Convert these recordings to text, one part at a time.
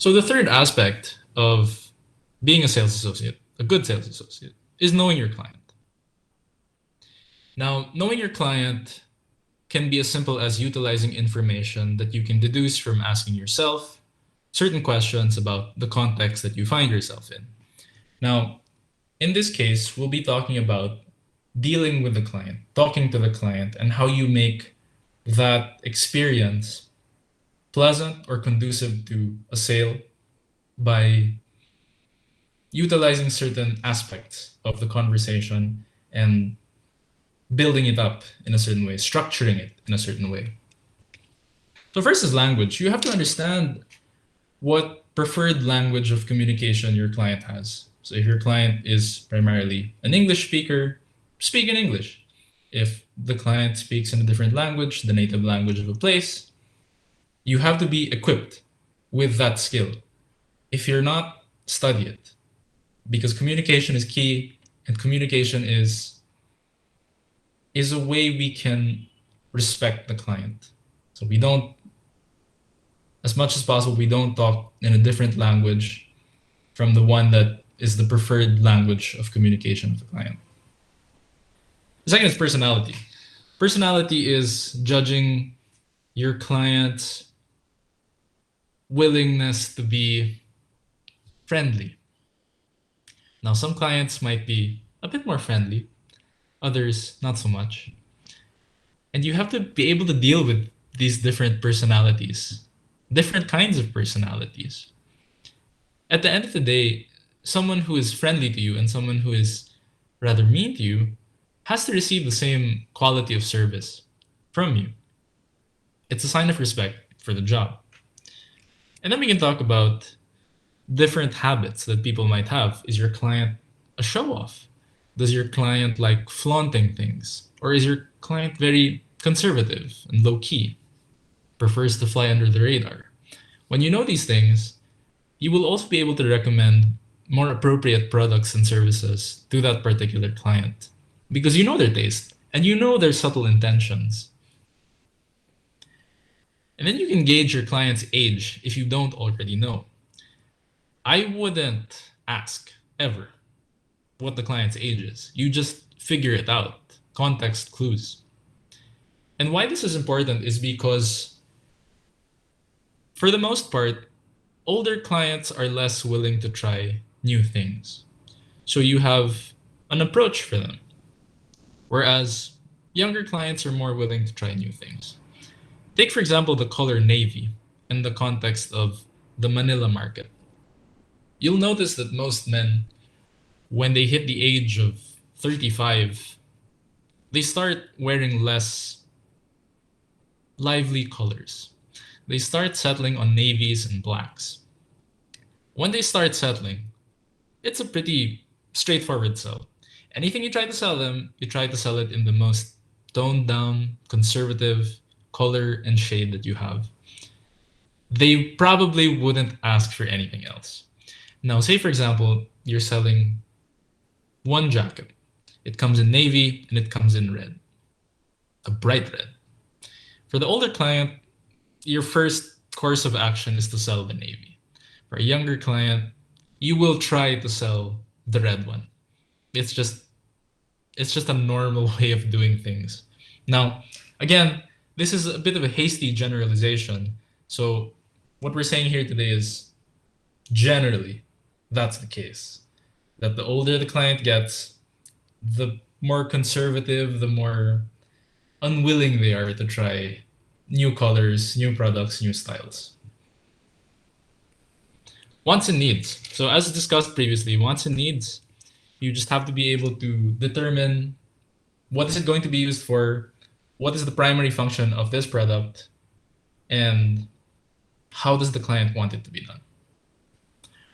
So the third aspect of being a sales associate, a good sales associate, is knowing your client. Now, knowing your client can be as simple as utilizing information that you can deduce from asking yourself certain questions about the context that you find yourself in. Now, in this case, we'll be talking about dealing with the client, talking to the client, and how you make that experience pleasant or conducive to a sale by utilizing certain aspects of the conversation and building it up in a certain way, structuring it in a certain way. So first is language. You have to understand what preferred language of communication your client has. So if your client is primarily an English speaker, speak in English. If the client speaks in a different language, the native language of a place, you have to be equipped with that skill. If you're not, study it. Because communication is key, and communication is a way we can respect the client. So we don't, as much as possible, we don't talk in a different language from the one that is the preferred language of communication of the client. The second is personality. Personality is judging your client's willingness to be friendly. Now, some clients might be a bit more friendly, others not so much. And you have to be able to deal with these different personalities, different kinds of personalities. At the end of the day, someone who is friendly to you and someone who is rather mean to you has to receive the same quality of service from you. It's a sign of respect for the job. And then we can talk about different habits that people might have. Is your client a show-off? Does your client like flaunting things? Or is your client very conservative and low-key, prefers to fly under the radar? When you know these things, you will also be able to recommend more appropriate products and services to that particular client because you know their taste and you know their subtle intentions. And then you can gauge your client's age if you don't already know. I wouldn't ask ever what the client's age is. You just figure it out. Context clues. And why this is important is because for the most part, older clients are less willing to try new things. So you have an approach for them. Whereas younger clients are more willing to try new things. Take, for example, the color navy in the context of the Manila market. You'll notice that most men, when they hit the age of 35, they start wearing less lively colors. They start settling on navies and blacks. When they start settling, it's a pretty straightforward sell. Anything you try to sell them, you try to sell it in the most toned down, conservative color and shade that you have. They probably wouldn't ask for anything else. Now, say for example, you're selling one jacket. It comes in navy and it comes in red, a bright red. For the older client, your first course of action is to sell the navy. For a younger client, you will try to sell the red one. It's just a normal way of doing things. Now, again, this is a bit of a hasty generalization. So what we're saying here today is generally that's the case. That the older the client gets, the more conservative, the more unwilling they are to try new colors, new products, new styles. Wants and needs. So as discussed previously, wants and needs, you just have to be able to determine what is it going to be used for, what is the primary function of this product, and how does the client want it to be done.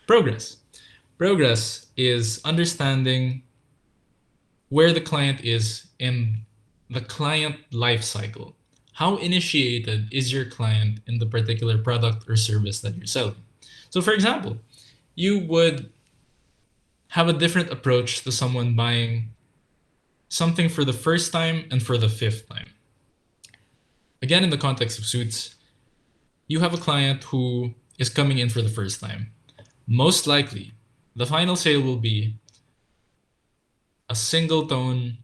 Progress. Progress is understanding where the client is in the client life cycle. How initiated is your client in the particular product or service that you're selling? So for example, you would have a different approach to someone buying something for the first time and for the fifth time. Again, in the context of suits, you have a client who is coming in for the first time, most likely the final sale will be a single tone,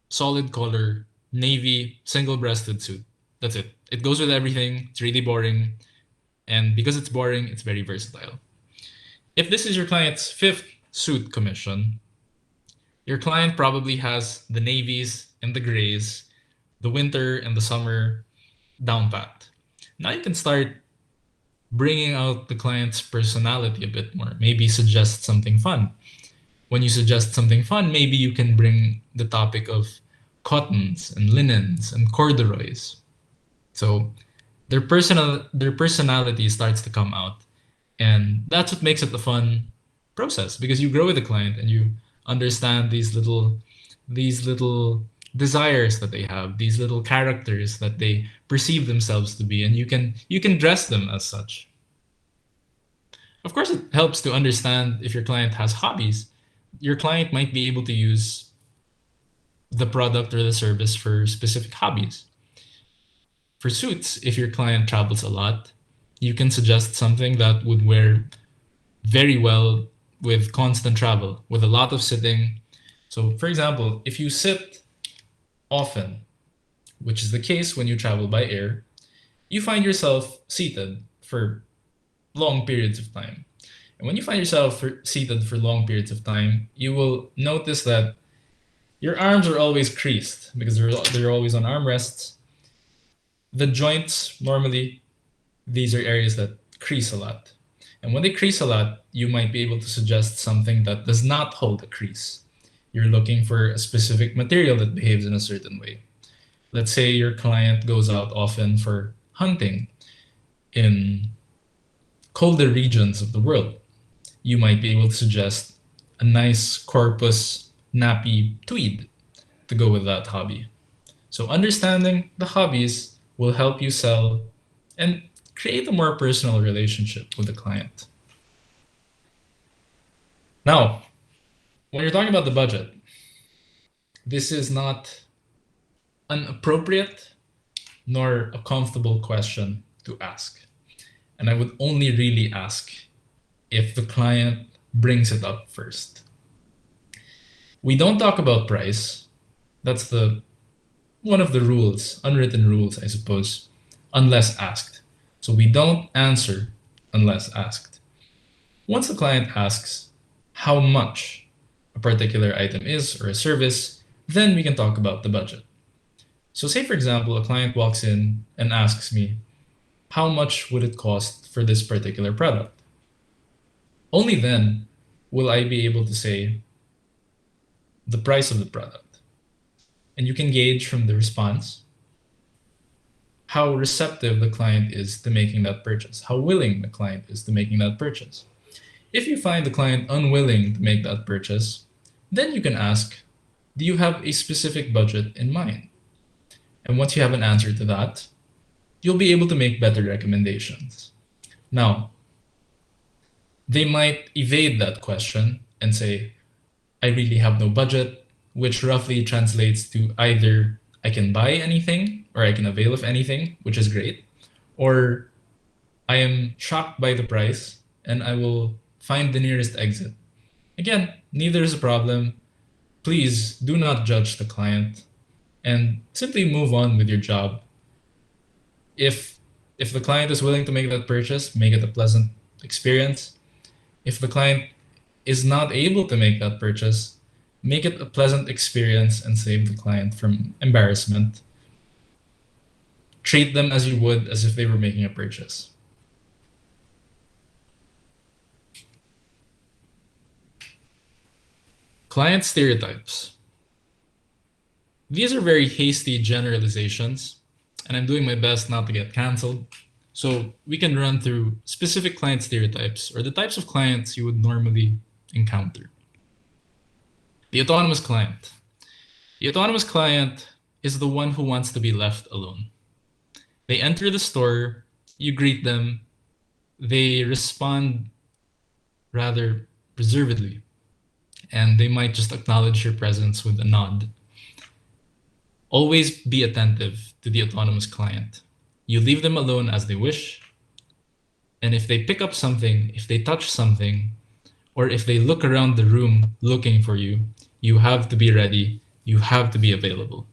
solid color, navy, single-breasted suit. That's it. It goes with everything. It's really boring. And because it's boring, it's very versatile. If this is your client's fifth suit commission, your client probably has the navies and the grays, the winter and the summer down pat. Now you can start bringing out the client's personality a bit more. Maybe suggest something fun. When you suggest something fun, maybe you can bring the topic of cottons and linens and corduroys. So their personality starts to come out. And that's what makes it a fun process, because you grow with the client and you understand these little desires that they have, these little characters that they perceive themselves to be, and you can dress them as such. Of course, it helps to understand if your client has hobbies. Your client might be able to use the product or the service for specific hobbies. For suits, if your client travels a lot, you can suggest something that would wear very well with constant travel, with a lot of sitting. So, for example, if you sit often, which is the case when you travel by air, you find yourself seated for long periods of time. And when you find yourself seated for long periods of time, you will notice that your arms are always creased because they're always on armrests. The joints, normally, these are areas that crease a lot. And when they crease a lot, you might be able to suggest something that does not hold a crease. You're looking for a specific material that behaves in a certain way. Let's say your client goes out often for hunting in colder regions of the world. You might be able to suggest a nice corpus nappy tweed to go with that hobby. So understanding the hobbies will help you sell and create a more personal relationship with the client. Now, when you're talking about the budget, this is not an appropriate nor a comfortable question to ask. And I would only really ask if the client brings it up first. We don't talk about price. That's one of the rules, unwritten rules, I suppose, unless asked. So we don't answer unless asked. Once the client asks how much a particular item is or a service, then we can talk about the budget. So say, for example, a client walks in and asks me, how much would it cost for this particular product? Only then will I be able to say the price of the product. And you can gauge from the response how receptive the client is to making that purchase, how willing the client is to making that purchase. If you find the client unwilling to make that purchase, then you can ask, do you have a specific budget in mind? And once you have an answer to that, you'll be able to make better recommendations. Now, they might evade that question and say, I really have no budget, which roughly translates to either I can buy anything or I can avail of anything, which is great, or I am shocked by the price and I will find the nearest exit. Again, neither is a problem. Please do not judge the client and simply move on with your job. If the client is willing to make that purchase, make it a pleasant experience. If the client is not able to make that purchase, make it a pleasant experience and save the client from embarrassment. Treat them as you would as if they were making a purchase. Client stereotypes. These are very hasty generalizations, and I'm doing my best not to get canceled. So we can run through specific client stereotypes or the types of clients you would normally encounter. The autonomous client. The autonomous client is the one who wants to be left alone. They enter the store, you greet them, they respond rather reservedly, and they might just acknowledge your presence with a nod. Always be attentive to the autonomous client. You leave them alone as they wish. And if they pick up something, if they touch something, or if they look around the room looking for you, you have to be ready. You have to be available.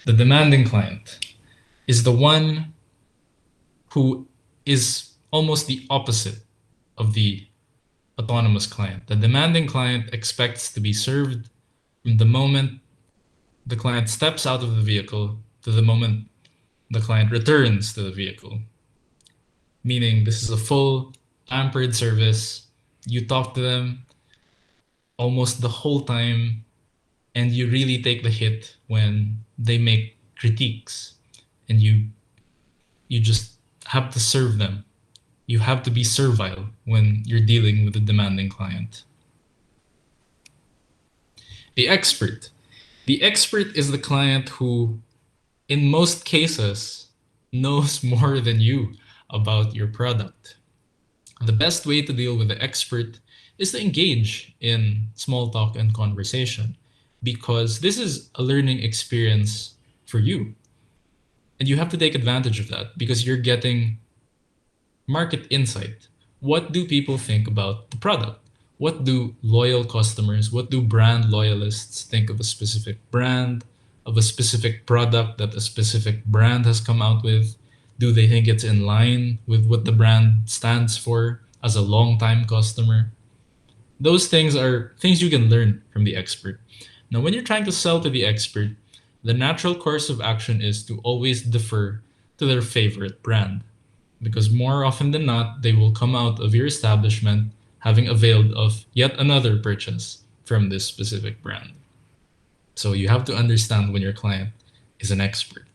The demanding client is the one who is almost the opposite of the autonomous client. The demanding client expects to be served from the moment the client steps out of the vehicle to the moment the client returns to the vehicle. Meaning, this is a full pampered service. You talk to them almost the whole time, and you really take the hit when they make critiques, and you just have to serve them. You have to be servile when you're dealing with a demanding client. The expert. The expert is the client who, in most cases, knows more than you about your product. The best way to deal with the expert is to engage in small talk and conversation, because this is a learning experience for you. And you have to take advantage of that because you're getting market insight. What do people think about the product? What do loyal customers, what do brand loyalists think of a specific brand, of a specific product that a specific brand has come out with? Do they think it's in line with what the brand stands for as a long-time customer? Those things are things you can learn from the expert. Now, when you're trying to sell to the expert, the natural course of action is to always defer to their favorite brand, because more often than not, they will come out of your establishment having availed of yet another purchase from this specific brand. So you have to understand when your client is an expert.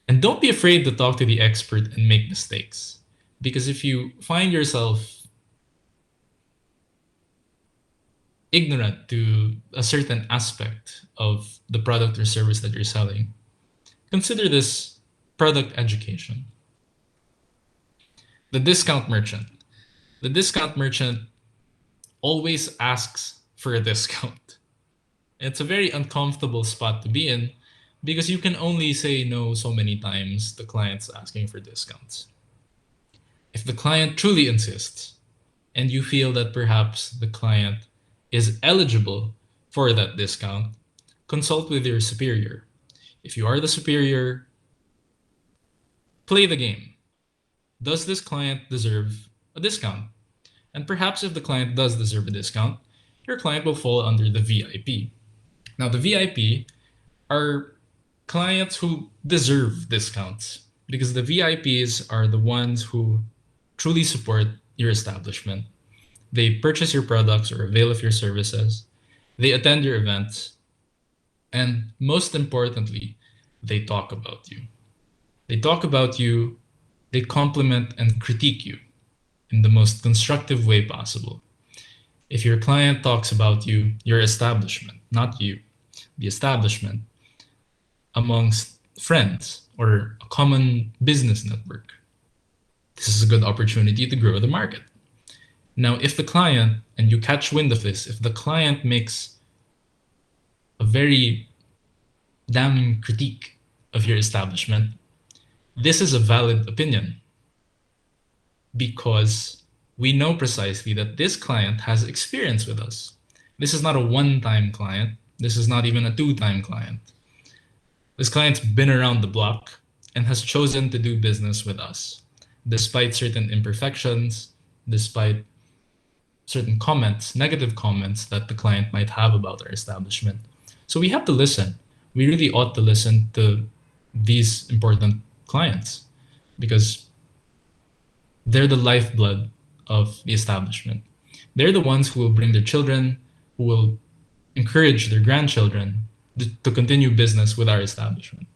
And don't be afraid to talk to the expert and make mistakes. Because if you find yourself ignorant to a certain aspect of the product or service that you're selling, consider this product education. The discount merchant. The discount merchant always asks for a discount. It's a very uncomfortable spot to be in because you can only say no so many times the client's asking for discounts. If the client truly insists and you feel that perhaps the client is eligible for that discount, consult with your superior. If you are the superior, play the game. Does this client deserve a discount? And perhaps if the client does deserve a discount, your client will fall under the VIP. Now, the VIP are clients who deserve discounts because the VIPs are the ones who truly support your establishment. They purchase your products or avail of your services. They attend your events. And most importantly, they talk about you. They talk about you, they compliment and critique you in the most constructive way possible. If your client talks about you, your establishment, not you, the establishment, amongst friends or a common business network, this is a good opportunity to grow the market. Now, if the client, and you catch wind of this, if the client makes a very damning critique of your establishment, this is a valid opinion because we know precisely that this client has experience with us. This is not a one-time client. This is not even a two-time client. This client's been around the block and has chosen to do business with us, despite certain imperfections, despite certain comments, negative comments that the client might have about our establishment. So we have to listen. We really ought to listen to these important clients because they're the lifeblood of the establishment. They're the ones who will bring their children, who will encourage their grandchildren to continue business with our establishment.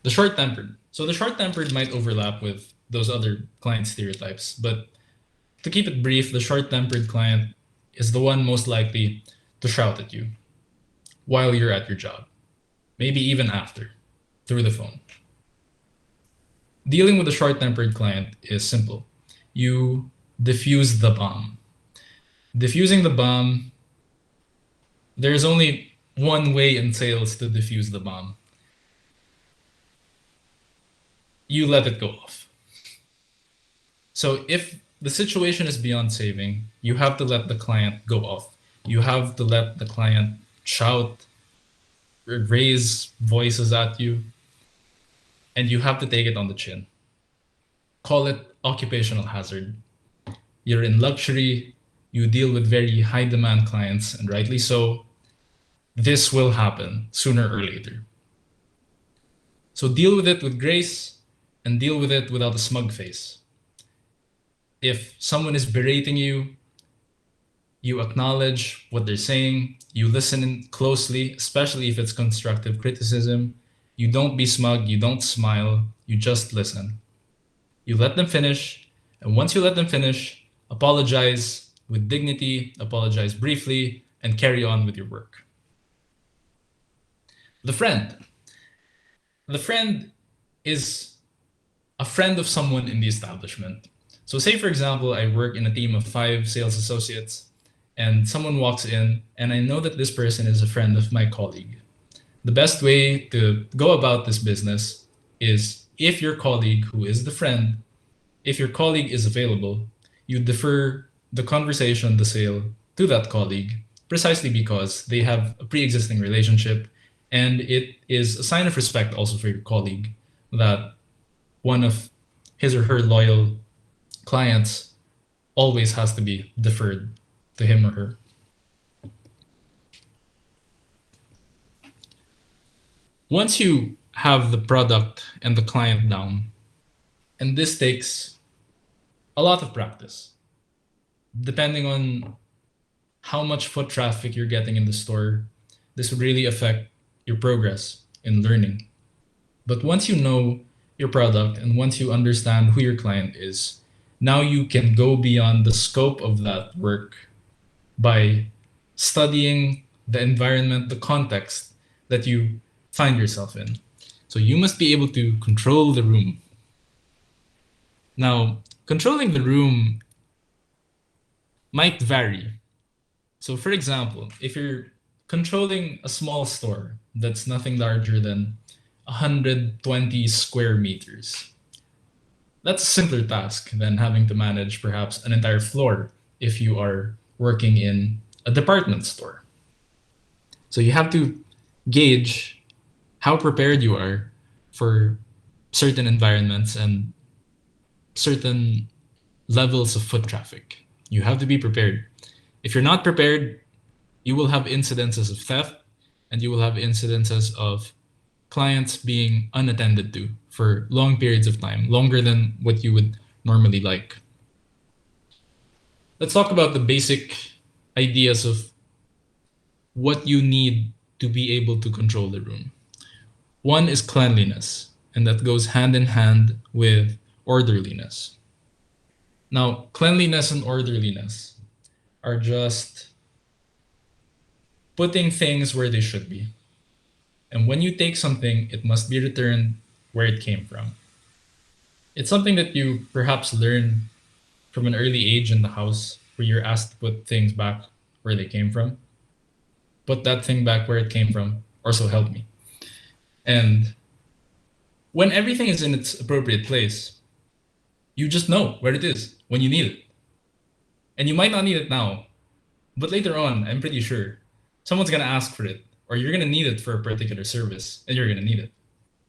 The short-tempered. So the short-tempered might overlap with those other client stereotypes, but to keep it brief, the short-tempered client is the one most likely to shout at you while you're at your job, maybe even after, through the phone. Dealing with a short-tempered client is simple. You diffuse the bomb. Diffusing the bomb, there's only one way in sales to diffuse the bomb. you let it go off. So if the situation is beyond saving, you have to let the client go off. You have to let the client shout, raise voices at you, and you have to take it on the chin. Call it occupational hazard. You're in luxury, you deal with very high demand clients, and rightly so. This will happen sooner or later. So deal with it with grace and deal with it without a smug face. If someone is berating you, you acknowledge what they're saying, you listen closely, especially if it's constructive criticism. You don't be smug, you don't smile, you just listen. You let them finish, and once you let them finish, apologize with dignity, apologize briefly, and carry on with your work. The friend. The friend is a friend of someone in the establishment. So say, for example, I work in a team of 5 sales associates, and someone walks in, and I know that this person is a friend of my colleague. The best way to go about this business is if your colleague, who is the friend, if your colleague is available, you defer the conversation, the sale, to that colleague, precisely because they have a pre-existing relationship, and it is a sign of respect also for your colleague that one of his or her loyal clients always has to be deferred to him or her. Once you have the product and the client down, and this takes a lot of practice, depending on how much foot traffic you're getting in the store, this would really affect your progress in learning. But once you know your product and once you understand who your client is, now you can go beyond the scope of that work by studying the environment, the context that you find yourself in. So you must be able to control the room. Now, controlling the room might vary. So for example, if you're controlling a small store that's nothing larger than 120 square meters, that's a simpler task than having to manage perhaps an entire floor if you are working in a department store. So you have to gauge how prepared you are for certain environments and certain levels of foot traffic. You have to be prepared. If you're not prepared, you will have incidences of theft and you will have incidences of clients being unattended to for long periods of time, longer than what you would normally like. Let's talk about the basic ideas of what you need to be able to control the room. One is cleanliness, and that goes hand in hand with orderliness. Now, cleanliness and orderliness are just putting things where they should be. And when you take something, it must be returned where it came from. It's something that you perhaps learn from an early age in the house where you're asked to put things back where they came from. Put that thing back where it came from, or so help me. And when everything is in its appropriate place, you just know where it is when you need it. And you might not need it now, but later on, I'm pretty sure someone's going to ask for it, or you're going to need it for a particular service, and you're going to need it.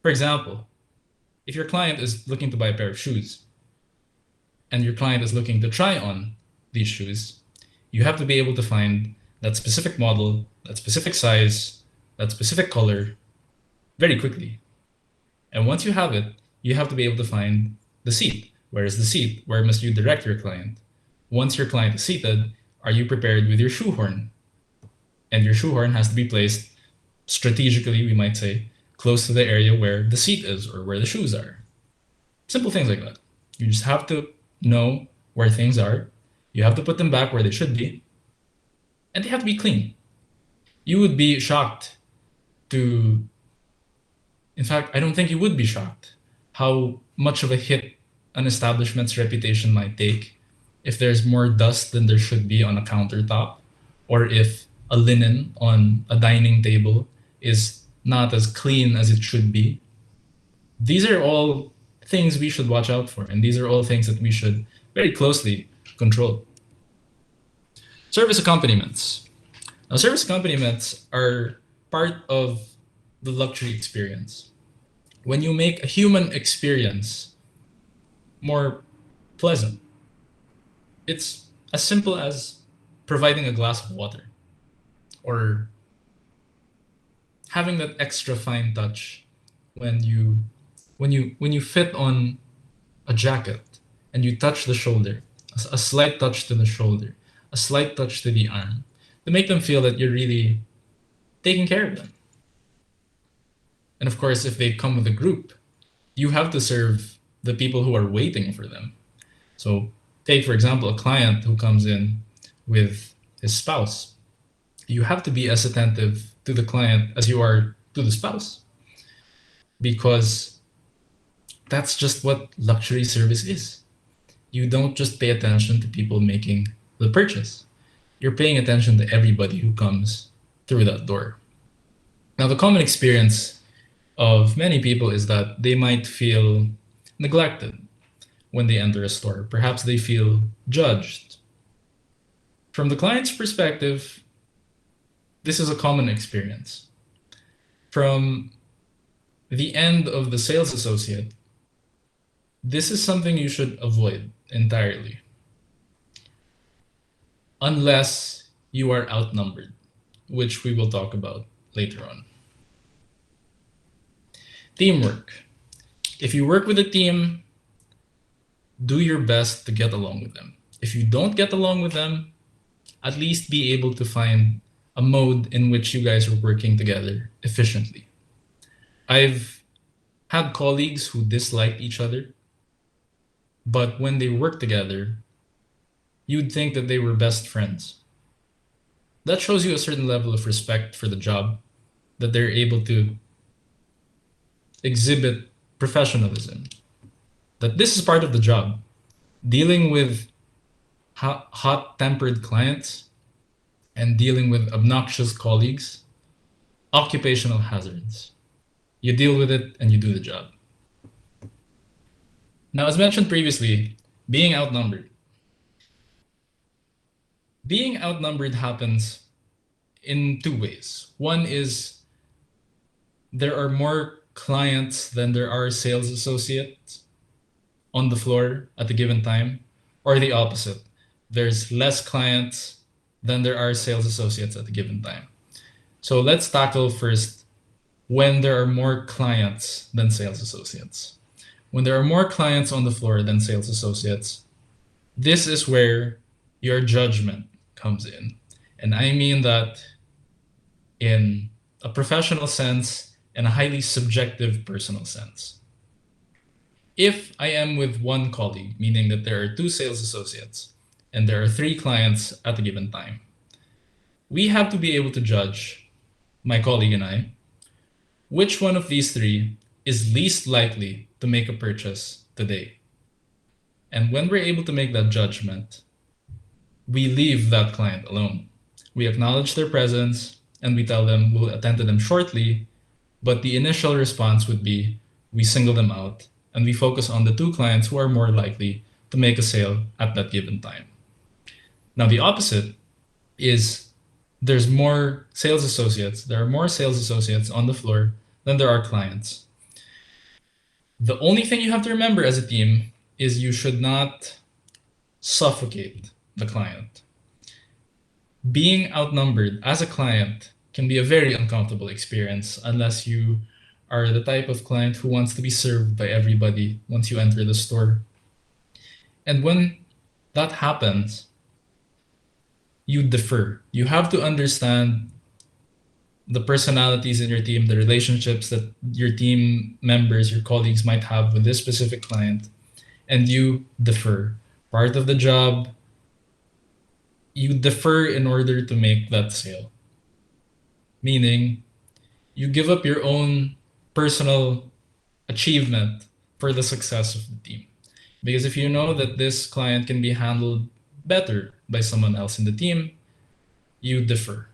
For example, if your client is looking to buy a pair of shoes, and your client is looking to try on these shoes, you have to be able to find that specific model, that specific size, that specific color very quickly. And once you have it, you have to be able to find the seat. Where is the seat? Where must you direct your client? Once your client is seated, are you prepared with your shoehorn? And your shoehorn has to be placed strategically, we might say, close to the area where the seat is or where the shoes are. Simple things like that. You just have to know where things are. You have to put them back where they should be. And they have to be clean. You would be shocked to, in fact, I don't think you would be shocked how much of a hit an establishment's reputation might take if there's more dust than there should be on a countertop, or if a linen on a dining table is not as clean as it should be. These are all things we should watch out for. And these are all things that we should very closely control. Service accompaniments. Now, service accompaniments are part of the luxury experience. When you make a human experience more pleasant, it's as simple as providing a glass of water or having that extra fine touch when you fit on a jacket and you touch the shoulder, a slight touch to the shoulder, a slight touch to the arm, to make them feel that you're really taking care of them. And of course, if they come with a group, you have to serve the people who are waiting for them. So take, for example, a client who comes in with his spouse. You have to be as attentive to the client as you are to the spouse, because that's just what luxury service is. You don't just pay attention to people making the purchase. You're paying attention to everybody who comes through that door. Now, the common experience of many people is that they might feel neglected when they enter a store. Perhaps they feel judged. From the client's perspective, this is a common experience. From the end of the sales associate, this is something you should avoid entirely, unless you are outnumbered, which we will talk about later on. Teamwork. If you work with a team, do your best to get along with them. If you don't get along with them, at least be able to find a mode in which you guys are working together efficiently. I've had colleagues who disliked each other, but when they work together, you'd think that they were best friends. That shows you a certain level of respect for the job, that they're able to exhibit professionalism, that this is part of the job. Dealing with hot-tempered clients and dealing with obnoxious colleagues, occupational hazards. You deal with it and you do the job. Now, as mentioned previously, being outnumbered. Being outnumbered happens in two ways. One is there are more clients than there are sales associates on the floor at a given time, or the opposite. There's less clients than there are sales associates at a given time. So let's tackle first when there are more clients than sales associates. When there are more clients on the floor than sales associates, this is where your judgment comes in. And I mean that in a professional sense and a highly subjective personal sense. If I am with one colleague, meaning that there are two sales associates and there are 3 clients at a given time, we have to be able to judge, my colleague and I, which one of these 3 is least likely to make a purchase today. And when we're able to make that judgment, we leave that client alone. We acknowledge their presence and we tell them we'll attend to them shortly, but the initial response would be we single them out and we focus on the 2 clients who are more likely to make a sale at that given time. Now, the opposite is there's more sales associates. There are more sales associates on the floor than there are clients. The only thing you have to remember as a team is you should not suffocate the client. Being outnumbered as a client can be a very uncomfortable experience unless you are the type of client who wants to be served by everybody once you enter the store. And when that happens, you defer. You have to understand the personalities in your team, the relationships that your team members, your colleagues might have with this specific client, and you defer. Part of the job, you defer in order to make that sale. Meaning, you give up your own personal achievement for the success of the team. Because if you know that this client can be handled better by someone else in the team, you defer.